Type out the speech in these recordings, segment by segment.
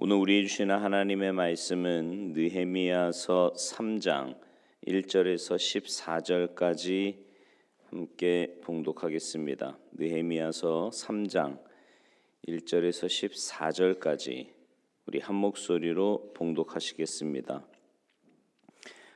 오늘 우리에게 주시는 하나님의 말씀은 느헤미야서 3장 1절에서 14절까지 함께 봉독하겠습니다. 느헤미야서 3장 1절에서 14절까지 우리 한 목소리로 봉독하시겠습니다.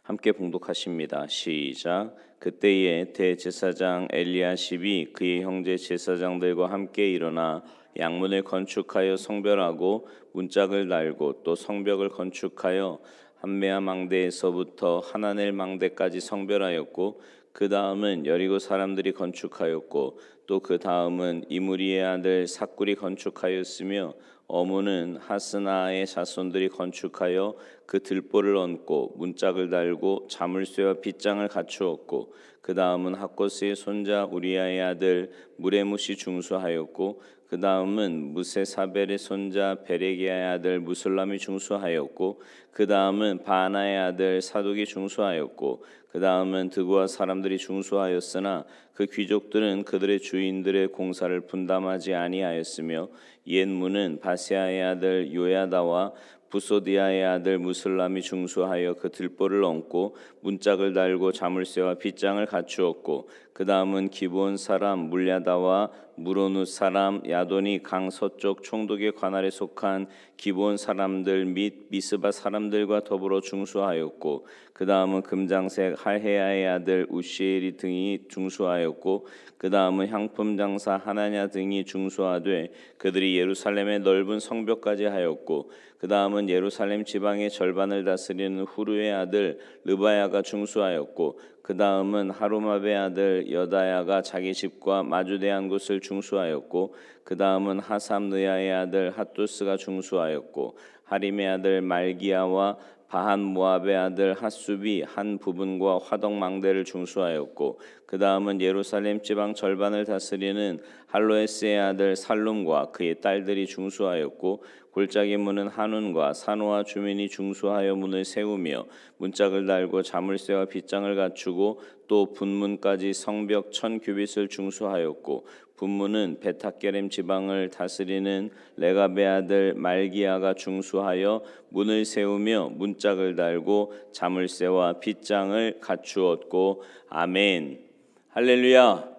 함께 봉독하십니다. 시작. 그때에 대제사장 엘리야십이 그의 형제 제사장들과 함께 일어나 양문을 건축하여 성별하고 문짝을 달고 또 성벽을 건축하여 한메아 망대에서부터 하나넬 망대까지 성별하였고 그 다음은 여리고 사람들이 건축하였고 또 그 다음은 이므리의 아들 삭굴이 건축하였으며 어무는 하스나의 자손들이 건축하여 그 들보를 얹고 문짝을 달고 자물쇠와 빗장을 갖추었고 그 다음은 학거스의 손자 우리아의 아들 무레무시 중수하였고 그 다음은 무세사벨의 손자 베레기야의 아들 무슬람이 중수하였고 그 다음은 바나의 아들 사독이 중수하였고 그 다음은 드고아 사람들이 중수하였으나 그 귀족들은 그들의 주인들의 공사를 분담하지 아니하였으며 옛문은 바세아의 아들 요야다와 부소디아의 아들 무슬람이 중수하여 그 들보를 얹고 문짝을 달고 자물쇠와 빗장을 갖추었고 그 다음은 기브온 사람 물야다와 무로누 사람 야돈이 강 서쪽 총독의 관할에 속한 기브온 사람들 및 미스바 사람들과 더불어 중수하였고 그 다음은 금장색 할헤야의 아들 우시엘이 등이 중수하였고 그 다음은 향품 장사 하나냐 등이 중수하되 그들이 예루살렘의 넓은 성벽까지 하였고 그 다음은 예루살렘 지방의 절반을 다스리는 후르의 아들 르바야가 중수하였고 그 다음은 하루마베 아들 여다야가 자기 집과 마주대한 곳을 중수하였고 그 다음은 하삼느야의 아들 핫두스가 중수하였고 하림의 아들 말기야와 바한 모압의 아들 핫숲이 한 부분과 화덕망대를 중수하였고 그 다음은 예루살렘 지방 절반을 다스리는 할로에스의 아들 살룸과 그의 딸들이 중수하였고 골짜기 문은 한운과 산호와 주민이 중수하여 문을 세우며 문짝을 달고 자물쇠와 빗장을 갖추고 또 분문까지 성벽 1000규빗을 중수하였고 분문은 베타게렘 지방을 다스리는 레갑의 아들 말기야가 중수하여 문을 세우며 문짝을 달고 자물쇠와 빗장을 갖추었고 아멘. 할렐루야.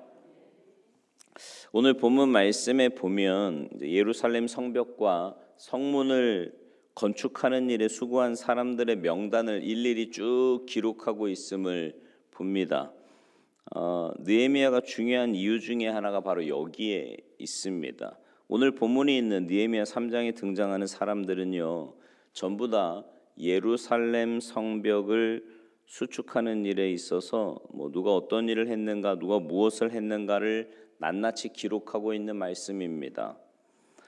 오늘 본문 말씀에 보면 예루살렘 성벽과 성문을 건축하는 일에 수고한 사람들의 명단을 일일이 쭉 기록하고 있음을 봅니다. 느헤미야가 중요한 이유 중에 하나가 바로 여기에 있습니다. 오늘 본문이 있는 느헤미야 3장에 등장하는 사람들은요, 전부 다 예루살렘 성벽을 수축하는 일에 있어서 누가 어떤 일을 했는가, 누가 무엇을 했는가를 낱낱이 기록하고 있는 말씀입니다.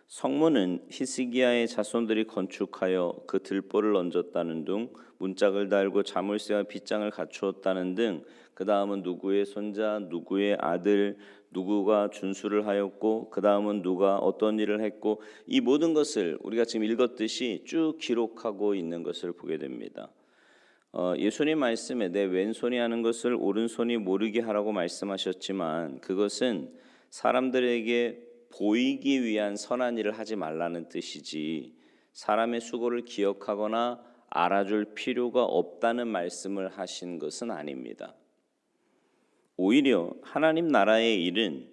성문은 히스기야의 자손들이 건축하여 그 들보를 얹었다는 등, 문짝을 달고 자물쇠와 빗장을 갖추었다는 등, 그 다음은 누구의 손자, 누구의 아들, 누구가 준수를 하였고, 그 다음은 누가 어떤 일을 했고, 이 모든 것을 우리가 지금 읽었듯이 쭉 기록하고 있는 것을 보게 됩니다. 예수님 말씀에 내 왼손이 하는 것을 오른손이 모르게 하라고 말씀하셨지만 그것은 사람들에게 보이기 위한 선한 일을 하지 말라는 뜻이지 사람의 수고를 기억하거나 알아줄 필요가 없다는 말씀을 하신 것은 아닙니다. 오히려 하나님 나라의 일은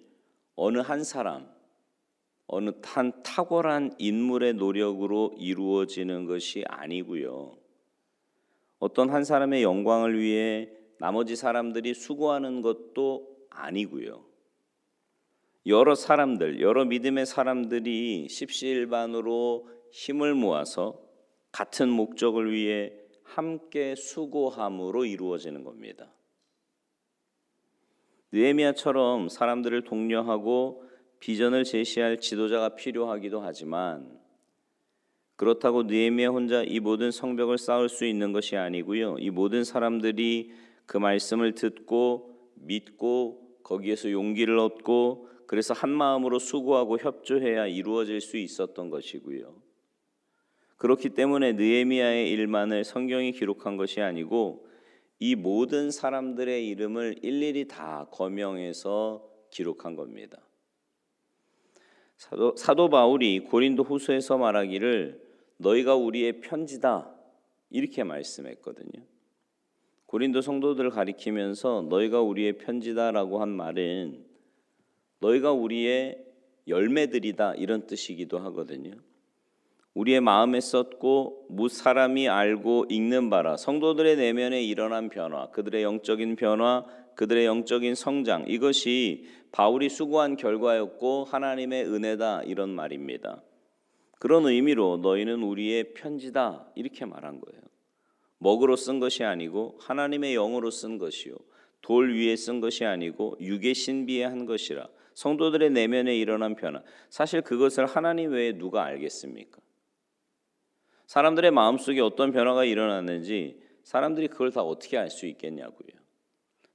어느 한 사람, 어느 한 탁월한 인물의 노력으로 이루어지는 것이 아니고요. 어떤 한 사람의 영광을 위해 나머지 사람들이 수고하는 것도 아니고요. 여러 사람들, 여러 믿음의 사람들이 십시일반으로 힘을 모아서 같은 목적을 위해 함께 수고함으로 이루어지는 겁니다. 느헤미야처럼 사람들을 독려하고 비전을 제시할 지도자가 필요하기도 하지만 그렇다고 느헤미야 혼자 이 모든 성벽을 쌓을 수 있는 것이 아니고요. 이 모든 사람들이 그 말씀을 듣고 믿고 거기에서 용기를 얻고 그래서 한 마음으로 수고하고 협조해야 이루어질 수 있었던 것이고요. 그렇기 때문에 느헤미야의 일만을 성경이 기록한 것이 아니고 이 모든 사람들의 이름을 일일이 다 거명해서 기록한 겁니다. 사도 바울이 고린도 후서에서 말하기를 너희가 우리의 편지다 이렇게 말씀했거든요. 고린도 성도들을 가리키면서 너희가 우리의 편지다라고 한 말은 너희가 우리의 열매들이다 이런 뜻이기도 하거든요. 우리의 마음에 썼고 무사람이 알고 읽는 바라 성도들의 내면에 일어난 변화, 그들의 영적인 변화, 그들의 영적인 성장, 이것이 바울이 수고한 결과였고 하나님의 은혜다 이런 말입니다. 그런 의미로 너희는 우리의 편지다 이렇게 말한 거예요. 먹으로 쓴 것이 아니고 하나님의 영으로 쓴 것이요 돌 위에 쓴 것이 아니고 육의 신비에 한 것이라. 성도들의 내면에 일어난 변화, 사실 그것을 하나님 외에 누가 알겠습니까? 사람들의 마음속에 어떤 변화가 일어났는지 사람들이 그걸 다 어떻게 알 수 있겠냐고요.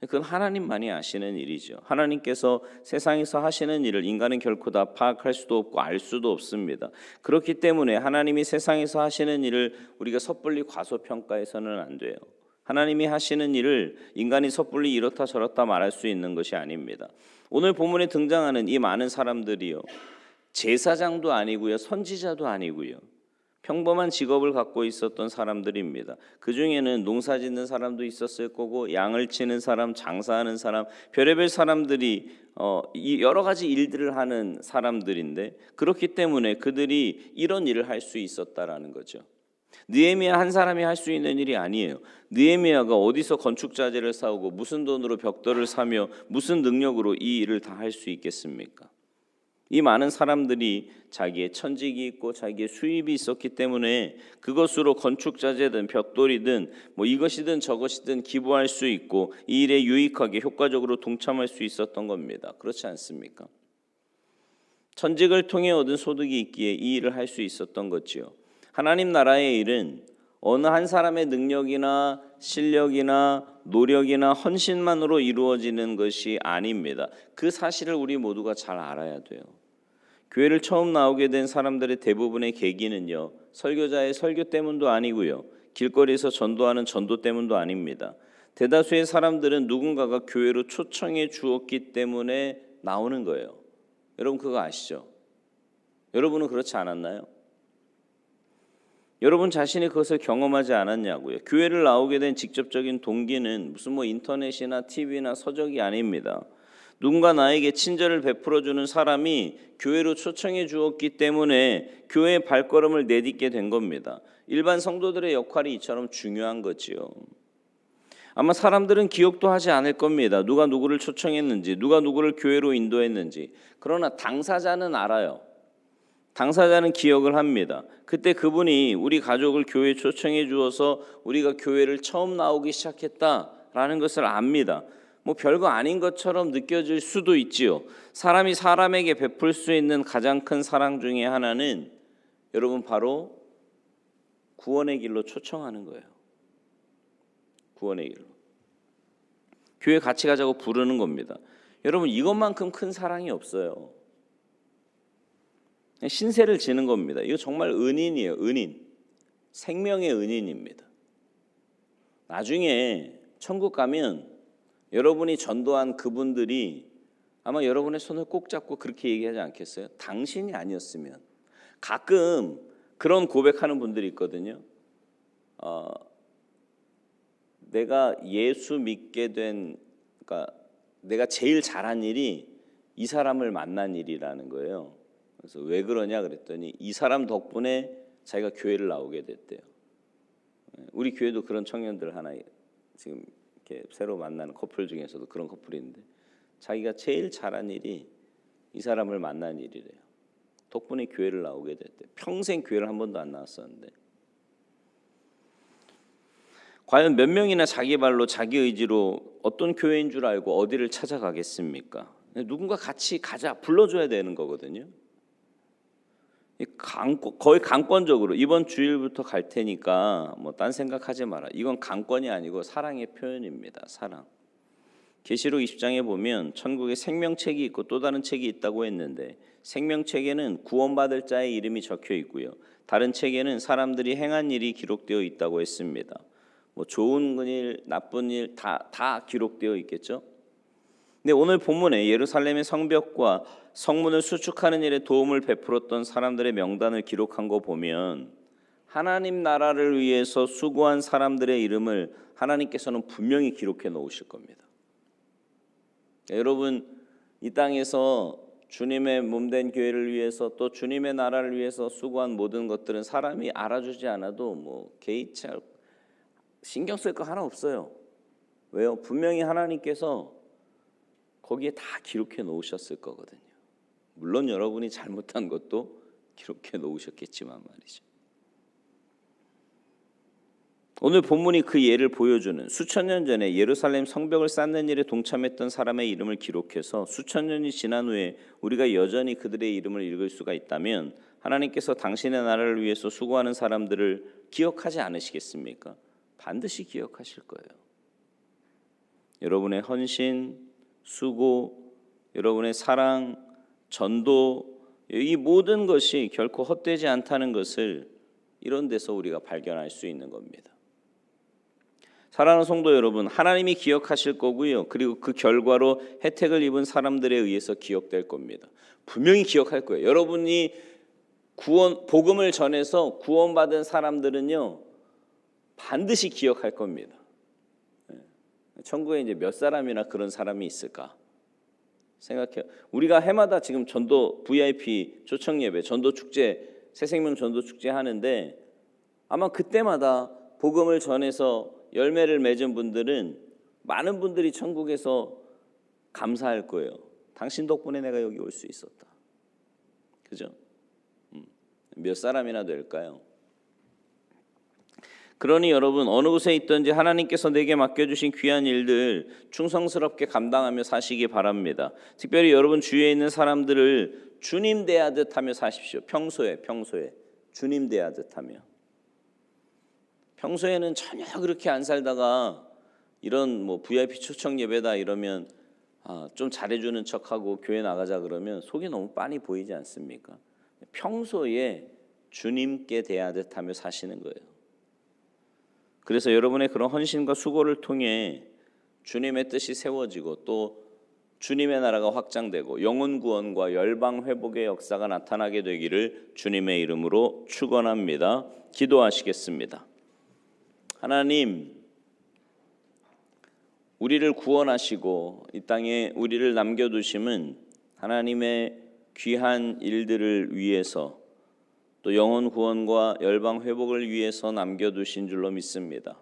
그건 하나님만이 아시는 일이죠. 하나님께서 세상에서 하시는 일을 인간은 결코 다 파악할 수도 없고 알 수도 없습니다. 그렇기 때문에 하나님이 세상에서 하시는 일을 우리가 섣불리 과소평가해서는 안 돼요. 하나님이 하시는 일을 인간이 섣불리 이렇다 저렇다 말할 수 있는 것이 아닙니다. 오늘 본문에 등장하는 이 많은 사람들이요, 제사장도 아니고요, 선지자도 아니고요, 평범한 직업을 갖고 있었던 사람들입니다. 그 중에는 농사 짓는 사람도 있었을 거고 양을 치는 사람, 장사하는 사람, 별의별 사람들이 여러 가지 일들을 하는 사람들인데, 그렇기 때문에 그들이 이런 일을 할 수 있었다라는 거죠. 느헤미야 한 사람이 할 수 있는 일이 아니에요. 느헤미야가 어디서 건축자재를 사오고 무슨 돈으로 벽돌을 사며 무슨 능력으로 이 일을 다 할 수 있겠습니까? 이 많은 사람들이 자기의 천직이 있고 자기의 수입이 있었기 때문에 그것으로 건축자재든 벽돌이든 이것이든 저것이든 기부할 수 있고 이 일에 유익하게 효과적으로 동참할 수 있었던 겁니다. 그렇지 않습니까? 천직을 통해 얻은 소득이 있기에 이 일을 할 수 있었던 거지요. 하나님 나라의 일은 어느 한 사람의 능력이나 실력이나 노력이나 헌신만으로 이루어지는 것이 아닙니다. 그 사실을 우리 모두가 잘 알아야 돼요. 교회를 처음 나오게 된 사람들의 대부분의 계기는요, 설교자의 설교 때문도 아니고요, 길거리에서 전도하는 전도 때문도 아닙니다. 대다수의 사람들은 누군가가 교회로 초청해 주었기 때문에 나오는 거예요. 여러분 그거 아시죠? 여러분은 그렇지 않았나요? 여러분 자신이 그것을 경험하지 않았냐고요. 교회를 나오게 된 직접적인 동기는 무슨 인터넷이나 TV나 서적이 아닙니다. 누군가 나에게 친절을 베풀어주는 사람이 교회로 초청해 주었기 때문에 교회의 발걸음을 내딛게 된 겁니다. 일반 성도들의 역할이 이처럼 중요한 거지요. 아마 사람들은 기억도 하지 않을 겁니다. 누가 누구를 초청했는지, 누가 누구를 교회로 인도했는지. 그러나 당사자는 알아요. 당사자는 기억을 합니다. 그때 그분이 우리 가족을 교회에 초청해 주어서 우리가 교회를 처음 나오기 시작했다라는 것을 압니다. 별거 아닌 것처럼 느껴질 수도 있지요. 사람이 사람에게 베풀 수 있는 가장 큰 사랑 중에 하나는 여러분 바로 구원의 길로 초청하는 거예요. 구원의 길로. 교회 같이 가자고 부르는 겁니다. 여러분 이것만큼 큰 사랑이 없어요. 신세를 지는 겁니다. 이거 정말 은인이에요. 은인. 생명의 은인입니다. 나중에 천국 가면 여러분이 전도한 그분들이 아마 여러분의 손을 꼭 잡고 그렇게 얘기하지 않겠어요? 당신이 아니었으면. 가끔 그런 고백하는 분들이 있거든요. 내가 예수 믿게 된, 그러니까 내가 제일 잘한 일이 이 사람을 만난 일이라는 거예요. 그래서 왜 그러냐 그랬더니 이 사람 덕분에 자기가 교회를 나오게 됐대요. 우리 교회도 그런 청년들 하나 지금 이렇게 새로 만나는 커플 중에서도 그런 커플이 있는데 자기가 제일 잘한 일이 이 사람을 만난 일이래요. 덕분에 교회를 나오게 됐대요. 평생 교회를 한 번도 안 나왔었는데. 과연 몇 명이나 자기 발로 자기 의지로 어떤 교회인 줄 알고 어디를 찾아가겠습니까? 누군가 같이 가자 불러줘야 되는 거거든요. 거의 강권적으로 이번 주일부터 갈 테니까 딴 생각하지 마라. 이건 강권이 아니고 사랑의 표현입니다. 사랑. 계시록 20장에 보면 천국에 생명책이 있고 또 다른 책이 있다고 했는데 생명책에는 구원받을 자의 이름이 적혀 있고요. 다른 책에는 사람들이 행한 일이 기록되어 있다고 했습니다. 좋은 일, 나쁜 일 다 기록되어 있겠죠. 근데 오늘 본문에 예루살렘의 성벽과 성문을 수축하는 일에 도움을 베풀었던 사람들의 명단을 기록한 거 보면 하나님 나라를 위해서 수고한 사람들의 이름을 하나님께서는 분명히 기록해 놓으실 겁니다. 여러분, 이 땅에서 주님의 몸된 교회를 위해서 또 주님의 나라를 위해서 수고한 모든 것들은 사람이 알아주지 않아도 개의치 신경 쓸 거 하나 없어요. 왜요? 분명히 하나님께서 거기에 다 기록해 놓으셨을 거거든요. 물론 여러분이 잘못한 것도 기록해 놓으셨겠지만 말이죠. 오늘 본문이 그 예를 보여주는 수천 년 전에 예루살렘 성벽을 쌓는 일에 동참했던 사람의 이름을 기록해서 수천 년이 지난 후에 우리가 여전히 그들의 이름을 읽을 수가 있다면 하나님께서 당신의 나라를 위해서 수고하는 사람들을 기억하지 않으시겠습니까? 반드시 기억하실 거예요. 여러분의 헌신, 수고, 여러분의 사랑, 전도, 이 모든 것이 결코 헛되지 않다는 것을 이런 데서 우리가 발견할 수 있는 겁니다. 사랑하는 성도 여러분, 하나님이 기억하실 거고요. 그리고 그 결과로 혜택을 입은 사람들에 의해서 기억될 겁니다. 분명히 기억할 거예요. 여러분이 복음을 전해서 구원받은 사람들은요, 반드시 기억할 겁니다. 천국에 이제 몇 사람이나 그런 사람이 있을까? 생각해요. 우리가 해마다 지금 전도 VIP 초청 예배, 전도 축제, 새생명 전도 축제 하는데 아마 그때마다 복음을 전해서 열매를 맺은 분들은 많은 분들이 천국에서 감사할 거예요. 당신 덕분에 내가 여기 올 수 있었다. 그죠? 몇 사람이나 될까요? 그러니 여러분, 어느 곳에 있든지 하나님께서 내게 맡겨주신 귀한 일들 충성스럽게 감당하며 사시기 바랍니다. 특별히 여러분 주위에 있는 사람들을 주님 대하듯 하며 사십시오. 평소에 주님 대하듯 하며. 평소에는 전혀 그렇게 안 살다가 이런 VIP 초청 예배다 이러면 좀 잘해주는 척하고 교회 나가자 그러면 속이 너무 빤히 보이지 않습니까? 평소에 주님께 대하듯 하며 사시는 거예요. 그래서 여러분의 그런 헌신과 수고를 통해 주님의 뜻이 세워지고 또 주님의 나라가 확장되고 영혼 구원과 열방 회복의 역사가 나타나게 되기를 주님의 이름으로 축원합니다. 기도하시겠습니다. 하나님, 우리를 구원하시고 이 땅에 우리를 남겨두심은 하나님의 귀한 일들을 위해서 또 영혼 구원과 열방 회복을 위해서 남겨두신 줄로 믿습니다.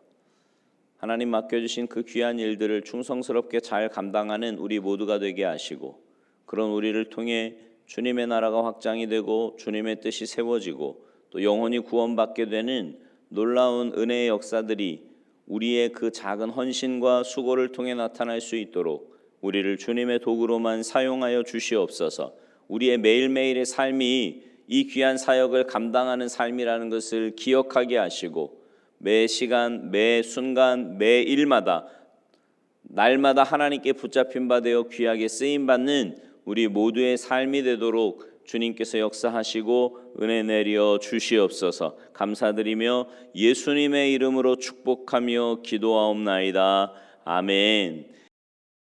하나님 맡겨주신 그 귀한 일들을 충성스럽게 잘 감당하는 우리 모두가 되게 하시고 그런 우리를 통해 주님의 나라가 확장이 되고 주님의 뜻이 세워지고 또 영혼이 구원받게 되는 놀라운 은혜의 역사들이 우리의 그 작은 헌신과 수고를 통해 나타날 수 있도록 우리를 주님의 도구로만 사용하여 주시옵소서. 우리의 매일매일의 삶이 이 귀한 사역을 감당하는 삶이라는 것을 기억하게 하시고 매 시간, 매 순간, 매 일마다 날마다 하나님께 붙잡힌 바 되어 귀하게 쓰임받는 우리 모두의 삶이 되도록 주님께서 역사하시고 은혜 내려 주시옵소서. 감사드리며 예수님의 이름으로 축복하며 기도하옵나이다. 아멘.